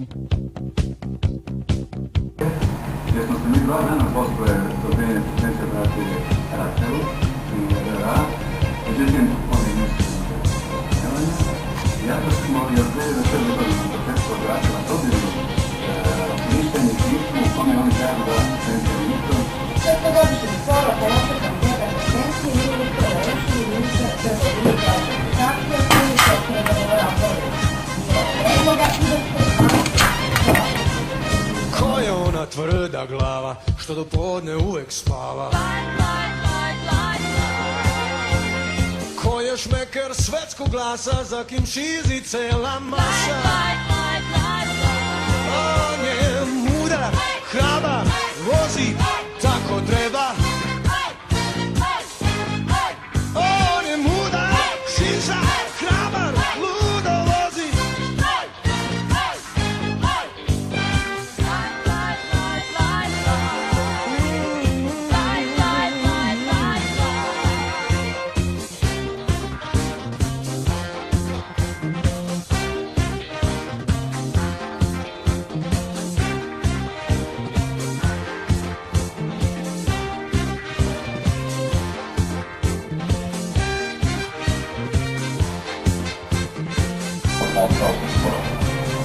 Gdje smo se mi 2 dana posle dobijenja asistencija vratili Račelu i RRA, međutim, oni nisu imali. Jako smo još 2007. godine na početku od Račela dobili mišljenje pismo u kome oni kažu da asistencija nisu. Šestogodišnji sporo položakan njega asistencije nije uspjela rešiti ništa da se bili klasifikacija koji se predovoljava povijest. Predloga i da se Ko je ona tvrda glava, što do podne uvek spava? Ko je šmeker svetskog glasa, za kim šizi cela masa? On je mudar, hrabar, vozi tako treba. On je mudar, šiza, hrabar, ludo vozi.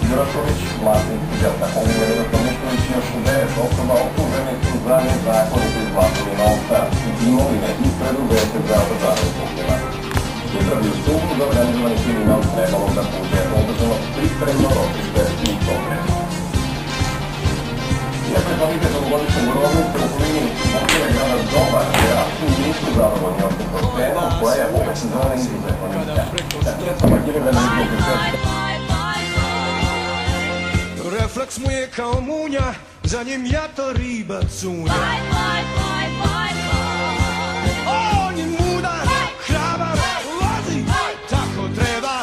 Đurašović, vlasnik Delta Holdinga Tomišković, još 9 osoba optuženih su za nezakonito izvlačenje novca i imovine iz preduzeća za održavanje puteva. Upravi u sudu za organizovani kriminal trebalo da bude održano pripremno ročište i kongres. Iako je kvalitet ovogodišnjeg rovnice u okolini motive grada dobar, vjerojatno nisu zadovoljni opet od cenom koja je ove sezone izuzetno niska. Dakle, sama Kirivena između srpska. Refleks mu je kao munja, za njim jata riba cunja. On je mudar, hrabar, vozi, tako treba.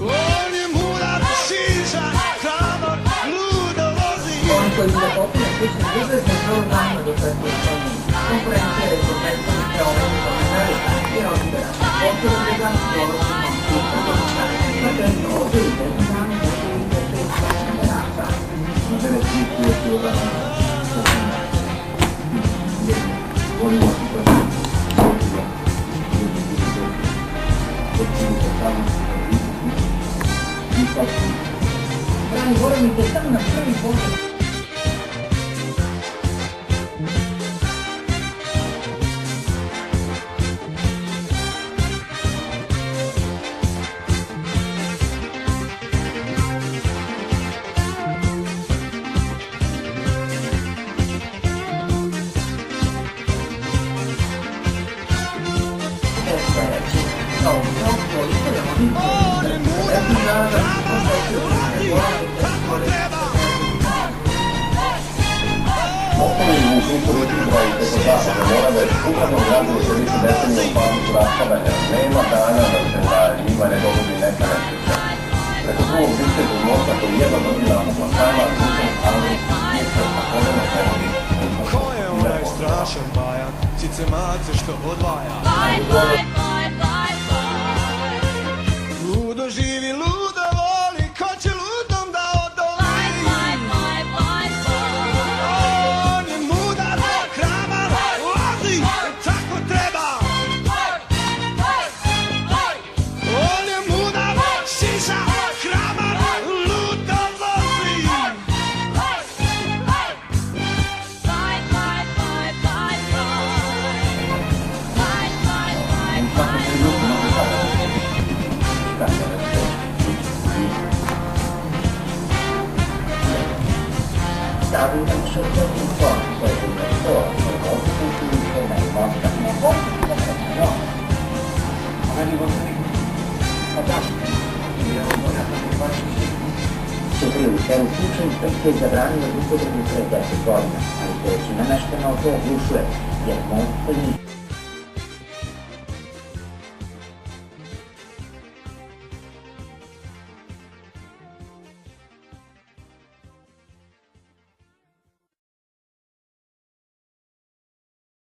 On je mudar, šiža, hrabar, ludo vozi. Oni koji su zakopili slične biznes ne zbog danima do sve koje promijeni. Konkurencija je zbog predstavnika ove izvone velika i razbira. Potpuno vegan s dolačima i produžna. Konkretno ovdje i jednu danu možete i 5 generata. Na 9 svih uvijek je odana oni moći da se Brani borovnik je samo na prvi pogled. Osnovni u kulturitiva i preko zapada mora da je ukladno građano se više decenije u paniku raspadanja. Nema dana da se na njima ne dogodi neka nesreća. Preko drugog bisketog mosta koji jedva drži na oplasama, zvukom, ali ništa na koleno ne vodi. Ko je onaj strašan bajan, cice mace što odvaja? Ludo živi, ludo voli, ko će ludom da odoli? On je mudar, hrabar, vozi, tako treba. On je mudar, šiša, hrabar, ludo vozi. Stavi nam se u form koje je na stola, koje je odsutili se na imovka. Ne bojte se da se no. A meni bojte pa da. I ovo mora da mi baš Suprije u celu slučaju inspekcija je zabranila upotrebu pre 10 godina, ali to je namešteno to oglušuje, jer moć to nije.